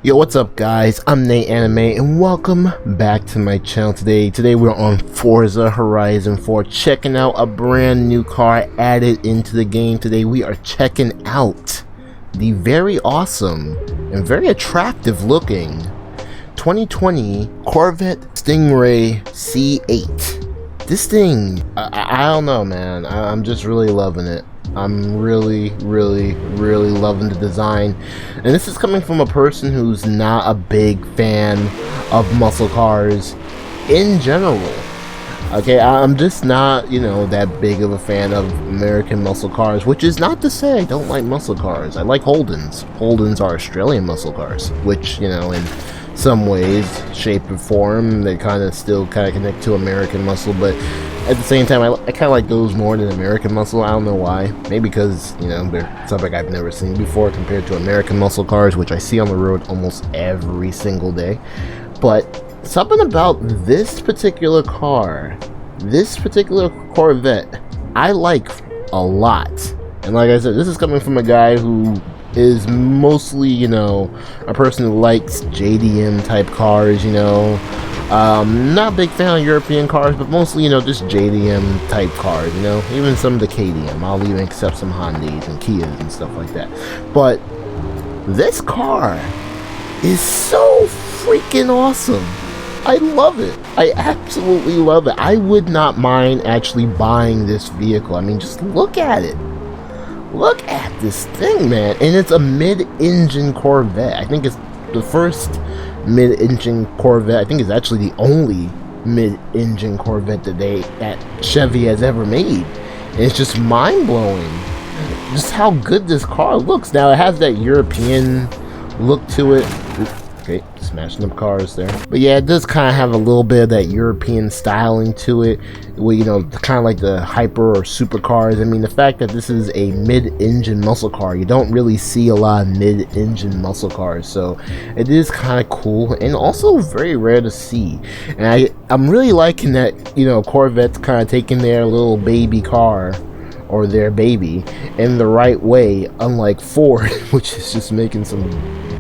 Yo, what's up guys? I'm Nate Anime and welcome back to my channel today. Today we're on Forza Horizon 4 checking out a brand new car added into the game. Today we are checking out the very awesome and very attractive looking 2020 Corvette Stingray C8. This thing, I don't know man, I'm just really loving it. I'm really loving the design, and this is coming from a person who's not a big fan of muscle cars in general. Okay, I'm just not, that big of a fan of American muscle cars, which is not to say I don't like muscle cars. I like Holdens. Holdens are Australian muscle cars, which, in some ways, shape or form, they still connect to American muscle, but at the same time, I kind of like those more than American muscle. I don't know why. Maybe because, they're something I've never seen before compared to American muscle cars, which I see on the road almost every single day. But something about this particular car, this particular Corvette, I like a lot. And like I said, this is coming from a guy who is mostly, a person who likes JDM type cars, not a big fan of European cars, but mostly, just JDM type cars, even some of the KDM. I'll even accept some Hondas and Kias and stuff like that. But this car is so freaking awesome. I love it. I absolutely love it. I would not mind actually buying this vehicle. I mean, just look at it. Look at this thing, man. And it's a mid-engine Corvette. I think it's the first mid-engine Corvette. I think it's actually the only mid-engine Corvette that Chevy has ever made. And it's just mind-blowing just how good this car looks. Now it has that European look to it. Okay, smashing up cars there. But yeah, it does kind of have a little bit of that European styling to it, where, kind of like the hyper or supercars. I mean, the fact that this is a mid-engine muscle car, you don't really see a lot of mid-engine muscle cars, so it is kind of cool and also very rare to see. And I'm really liking that, Corvette's kind of taking their little baby car, or their baby, in the right way, unlike Ford, which is just making some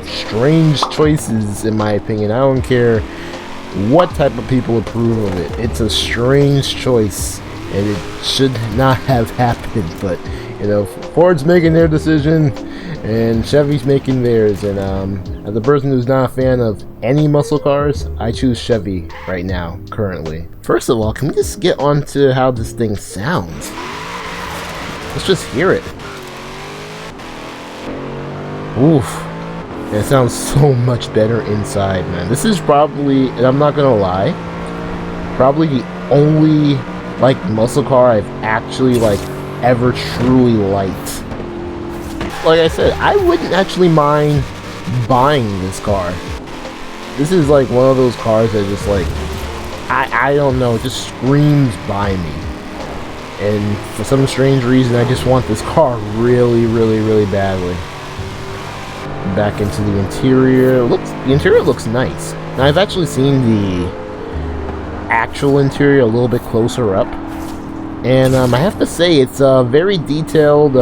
strange choices, in my opinion. I don't care what type of people approve of it. It's a strange choice, and it should not have happened. But Ford's making their decision, and Chevy's making theirs. And as a person who's not a fan of any muscle cars, I choose Chevy right now, currently. First of all, can we just get on to how this thing sounds? Let's just hear it. Oof. It sounds so much better inside, man. This is probably, and I'm not gonna lie, probably the only muscle car I've actually ever truly liked. Like I said, I wouldn't actually mind buying this car. This is one of those cars that just I don't know, it just screams by me. And for some strange reason, I just want this car really badly. Back into the interior. The interior looks nice. Now I've actually seen the actual interior a little bit closer up, and I have to say it's very detailed,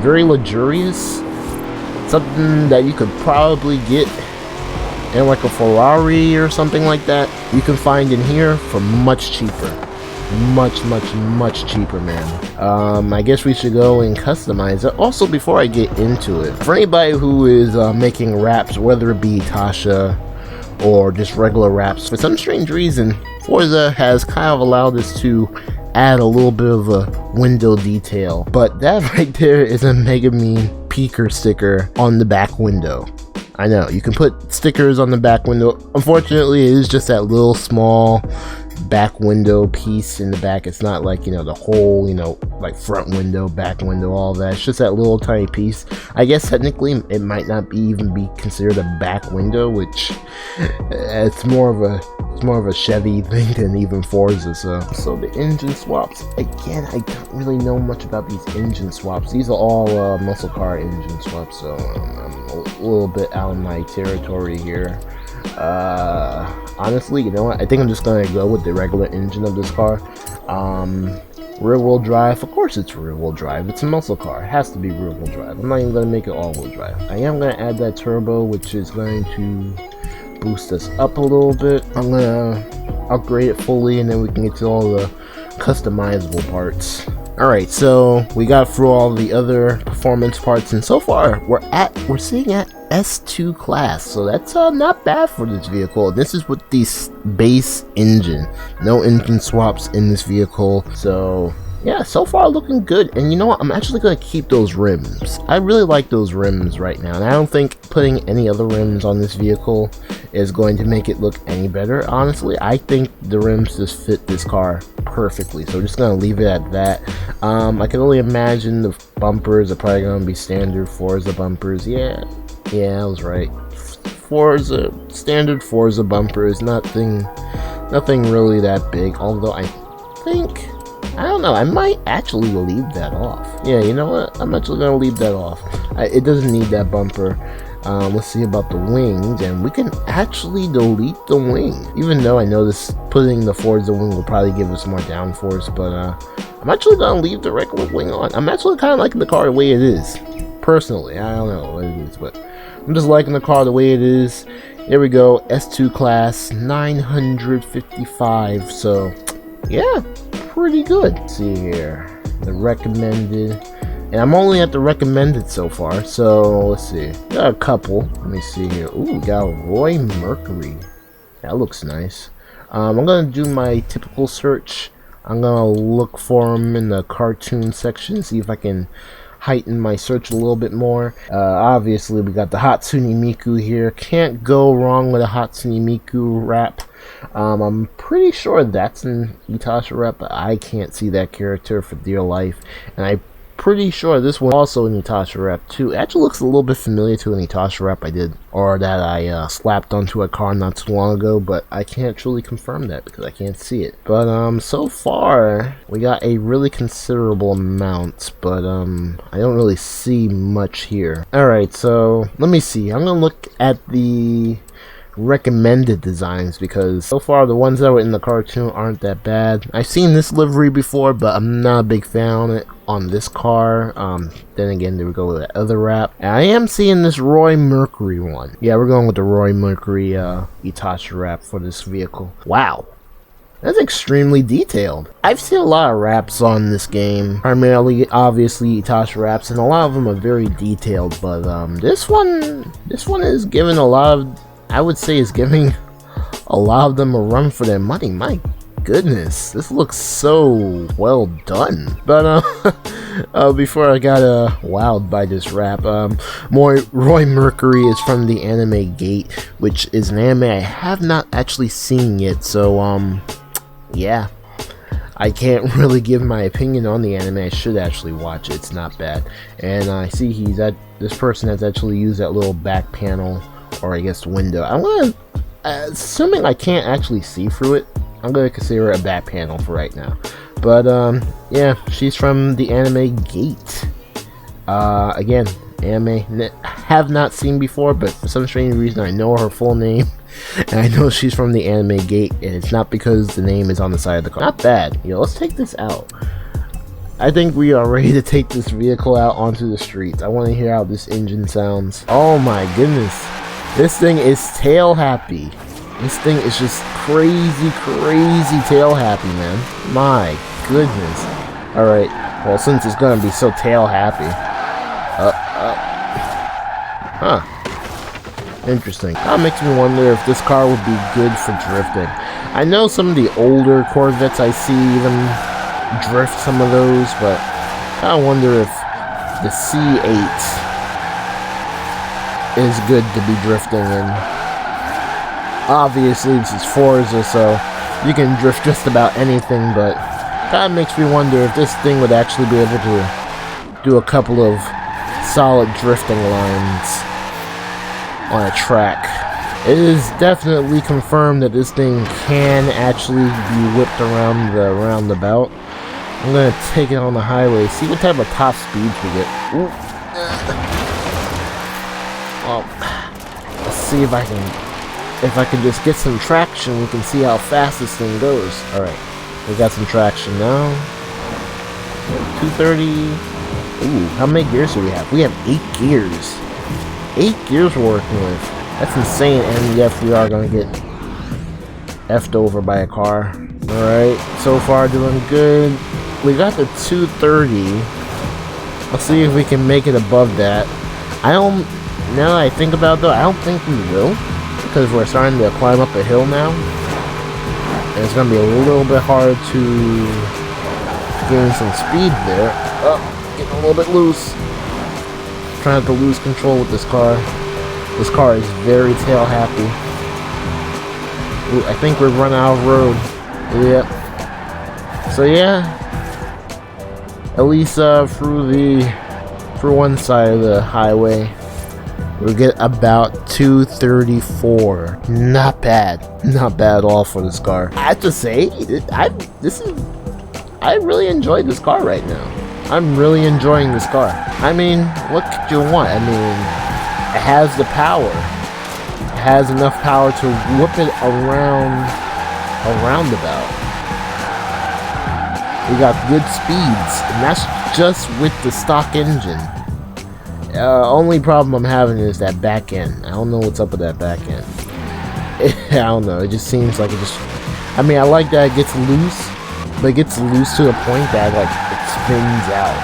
very luxurious. Something that you could probably get in a Ferrari or something like that. You can find in here for much cheaper. Much cheaper, man. I guess we should go and customize it. Also, before I get into it, for anybody who is making wraps, whether it be Itasha or just regular wraps, for some strange reason, Forza has kind of allowed us to add a little bit of a window detail. But that right there is a Mega Mean Peeker sticker on the back window. I know, you can put stickers on the back window. Unfortunately, it is just that little small back window piece in the back. It's not the whole, front window, back window, all that. It's just that little tiny piece. I guess technically it might not even be considered a back window, which it's more of a Chevy thing than even Forza. So the engine swaps, again, I don't really know much about these engine swaps. These are all muscle car engine swaps, so I'm a little bit out of my territory here. Honestly, you know what? I think I'm just gonna go with the regular engine of this car. Rear-wheel drive, of course it's rear-wheel drive. It's a muscle car. It has to be rear-wheel drive. I'm not even going to make it all-wheel drive. I am going to add that turbo, which is going to boost us up a little bit. I'm going to upgrade it fully, and then we can get to all the customizable parts. Alright, so we got through all the other performance parts, and so far we're sitting at S2 class, so that's not bad for this vehicle. This is with the base engine, no engine swaps in this vehicle, so yeah, so far looking good. And you know what, I'm actually going to keep those rims. I really like those rims right now, and I don't think putting any other rims on this vehicle is going to make it look any better. Honestly, I think the rims just fit this car perfectly, so we're just going to leave it at that. I can only imagine the bumpers are probably going to be standard Forza bumpers. Yeah, I was right. Forza, standard Forza bumpers, nothing really that big, although I don't know, I might actually leave that off. Yeah, you know what? I'm actually going to leave that off. It doesn't need that bumper. Let's see about the wings, and we can actually delete the wing. Even though I know this, putting the Forza wing will probably give us more downforce, but I'm actually going to leave the regular wing on. I'm actually kind of liking the car the way it is. Personally, I don't know what it is, but I'm just liking the car the way it is. There we go, S2 class, 955, so yeah, pretty good. Let's see here, the recommended, and I'm only at the recommended so far, so let's see, got a couple. Let me see here. Ooh, we got Roy Mercury. That looks nice. I'm gonna do my typical search. I'm gonna look for him in the cartoon section, see if I can heighten my search a little bit more. Obviously we got the Hatsune Miku here. Can't go wrong with a Hatsune Miku rap. I'm pretty sure that's an Itasha rap, but I can't see that character for dear life, and I'm pretty sure this one also an Itasha rap too. It actually looks a little bit familiar to an Itasha rap I did, or that I slapped onto a car not too long ago, but I can't truly confirm that because I can't see it. But so far we got a really considerable amount, but I don't really see much here. Alright, so let me see. I'm gonna look at the recommended designs, because so far the ones that were in the cartoon aren't that bad. I've seen this livery before, but I'm not a big fan on this car. Then again, there we go with that other wrap. And I am seeing this Roy Mercury one. Yeah, we're going with the Roy Mercury Itasha wrap for this vehicle. Wow, that's extremely detailed. I've seen a lot of wraps on this game, primarily obviously Itasha wraps, and a lot of them are very detailed, but this one is giving a lot of, I would say, is giving a lot of them a run for their money. My goodness, this looks so well done. But before I got wowed by this wrap, Roy Mercury is from the anime Gate, which is an anime I have not actually seen yet, so yeah, I can't really give my opinion on the anime. I should actually watch it. It's not bad. And I see this person has actually used that little back panel, or I guess window. I'm gonna, assuming I can't actually see through it, I'm gonna consider it a back panel for right now. But yeah, she's from the anime Gate. Again, anime have not seen before, but for some strange reason I know her full name, and I know she's from the anime Gate, and it's not because the name is on the side of the car. Not bad. Yo, let's take this out. I think we are ready to take this vehicle out onto the streets. I want to hear how this engine sounds. Oh my goodness. This thing is tail happy. This thing is just crazy tail happy, man. My goodness. Alright, well, since it's gonna be so tail happy. Huh. Interesting. That makes me wonder if this car would be good for drifting. I know some of the older Corvettes I see even drift some of those, but I wonder if the C8 is good to be drifting in. Obviously this is Forza, so you can drift just about anything, but that makes me wonder if this thing would actually be able to do a couple of solid drifting lines on a track. It is definitely confirmed that this thing can actually be whipped around the roundabout. I'm gonna take it on the highway, see what type of top speeds we get. Ooh. Well, let's see if I can just get some traction. We can see how fast this thing goes. Alright, we got some traction now. 230. Ooh, how many gears do we have? We have 8 gears. 8 gears we're working with. That's insane. And yes, we are gonna get effed over by a car. Alright, so far doing good. We got the 230. Let's see if we can make it above that. Now that I think about it though, I don't think we will, because we're starting to climb up a hill now. And it's gonna be a little bit hard to gain some speed there. Oh, getting a little bit loose. Trying to lose control with this car. This car is very tail happy. Ooh, I think we're running out of road. Yep. So yeah, at least through one side of the highway, we'll get about 234. Not bad. Not bad at all for this car. I have to say, I really enjoy this car right now. I'm really enjoying this car. I mean, what could you want? I mean, it has the power. It has enough power to whip it around a roundabout. We got good speeds, and that's just with the stock engine. Only problem I'm having is that back end. I don't know what's up with that back end. I don't know. It just seems like it just... I mean, I like that it gets loose, but it gets loose to the point that like it spins out.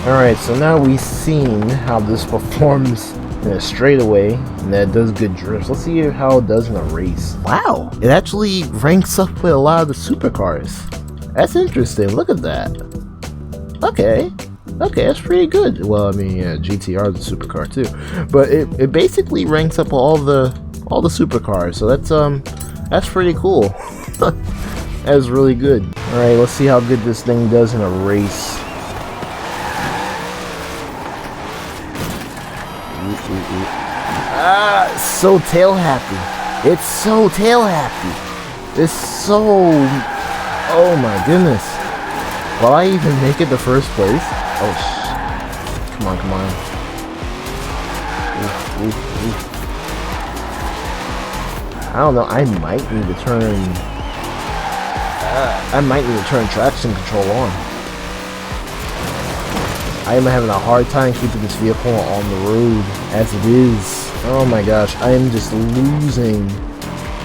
Alright, so now we've seen how this performs in a straightaway, and that it does good drifts. Let's see how it does in a race. Wow, it actually ranks up with a lot of the supercars. That's interesting. Look at that. Okay, that's pretty good. Well, I mean, yeah, GTR is a supercar too, but it basically ranks up with all the supercars. So that's pretty cool. That's really good. All right, let's see how good this thing does in a race. Ah, so tail happy. It's so tail happy. It's so... Oh my goodness. Will I even make it the first place? Oh, come on, come on. Ooh. I don't know, I might need to turn traction control on. I am having a hard time keeping this vehicle on the road as it is. Oh my gosh, I am just losing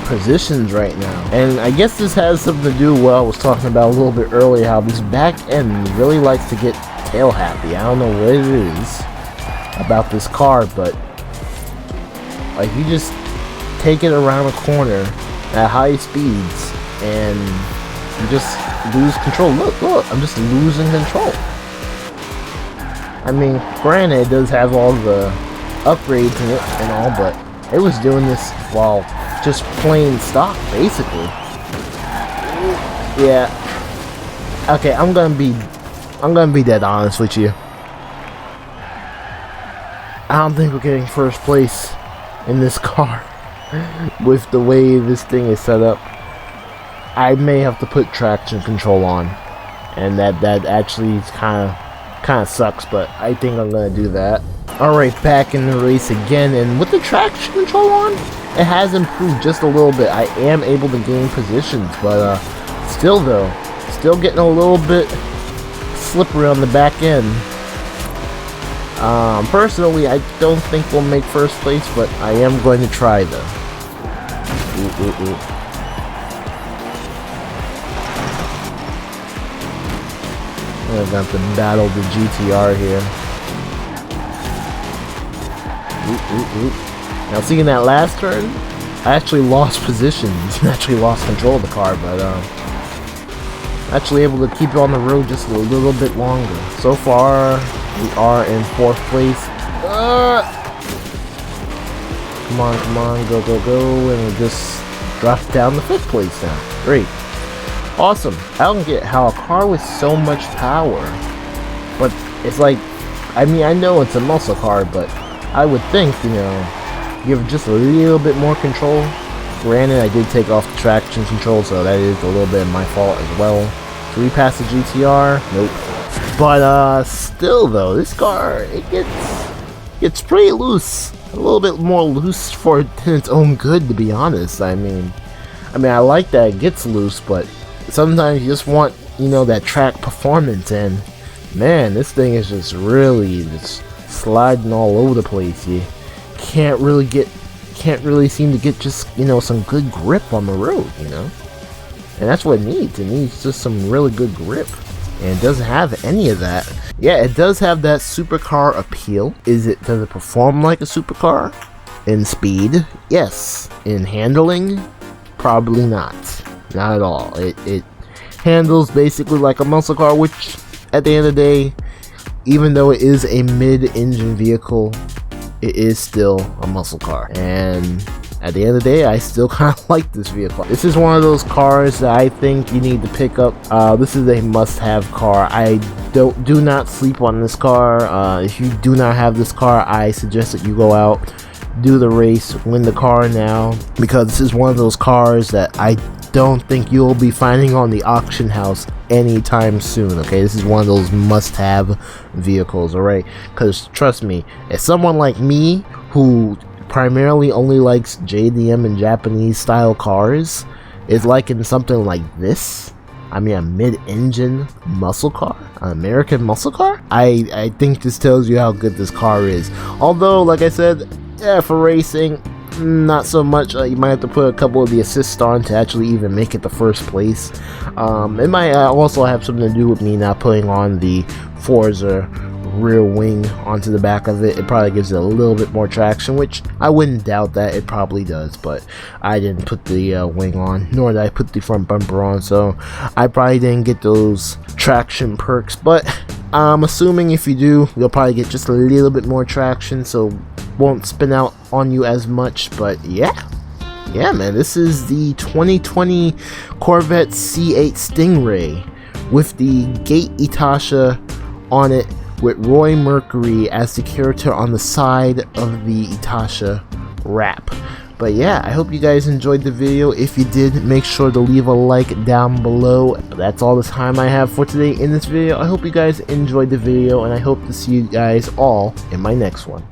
positions right now. And I guess this has something to do with what I was talking about a little bit earlier, how this back end really likes to get tail happy. I don't know what it is about this car, but like you just take it around a corner at high speeds and you just lose control. Look, I'm just losing control. I mean, granted, it does have all the upgrades in it and all, but it was doing this while just plain stock, basically. Yeah. Okay, I'm gonna be dead honest with you. I don't think we're getting first place in this car with the way this thing is set up. I may have to put traction control on, and that actually is kind of sucks, but I think I'm gonna do that. Alright, back in the race again, and with the traction control on, it has improved just a little bit. I am able to gain positions, but still though, still getting a little bit slippery on the back end. Personally, I don't think we'll make first place, but I am going to try though. I've got to battle the GTR here. Now, seeing that last turn, I actually lost positions. Actually lost control of the car, but actually able to keep it on the road just a little bit longer. So far, we are in 4th place. Come on, go, and we just dropped down to 5th place now. Great. Awesome. I don't get how a car with so much power, but it's like, I mean, I know it's a muscle car, but I would think, you know, give just a little bit more control. Granted, I did take off the traction control, so that is a little bit of my fault as well. Should we pass the GTR? Nope. But still though, this car, it gets pretty loose. A little bit more loose for its own good, to be honest. I mean, I like that it gets loose, but sometimes you just want, you know, that track performance, and man, this thing is just really just sliding all over the place. You can't really seem to get just, you know, some good grip on the road, you know? And that's what it needs. It needs just some really good grip. And it doesn't have any of that. Yeah, it does have that supercar appeal. Does it perform like a supercar? In speed? Yes. In handling? Probably not. Not at all. It handles basically like a muscle car, which at the end of the day, even though it is a mid-engine vehicle, it is still a muscle car. And at the end of the day, I still kind of like this vehicle. This is one of those cars that I think you need to pick up. This is a must-have car. I do not sleep on this car. If you do not have this car, I suggest that you go out, do the race, win the car now, because this is one of those cars that I don't think you'll be finding on the auction house anytime soon. Okay, this is one of those must-have vehicles. All right, because trust me, as someone like me who primarily only likes JDM and Japanese style cars, is liking something like this. I mean, a mid-engine muscle car, an American muscle car. I think this tells you how good this car is. Although, like I said, yeah, for racing, not so much. You might have to put a couple of the assists on to actually even make it the first place. It might also have something to do with me not putting on the Forza rear wing onto the back of it. It probably gives it a little bit more traction, which I wouldn't doubt that it probably does, but I didn't put the wing on, nor did I put the front bumper on, so I probably didn't get those traction perks. But I'm assuming if you do, you'll probably get just a little bit more traction, so won't spin out on you as much. But yeah, man, this is the 2020 Corvette C8 Stingray with the gate Itasha on it, with Roy Mercury as the character on the side of the Itasha wrap. But yeah, I hope you guys enjoyed the video. If you did, make sure to leave a like down below. But that's all the time I have for today in this video. I hope you guys enjoyed the video, and I hope to see you guys all in my next one.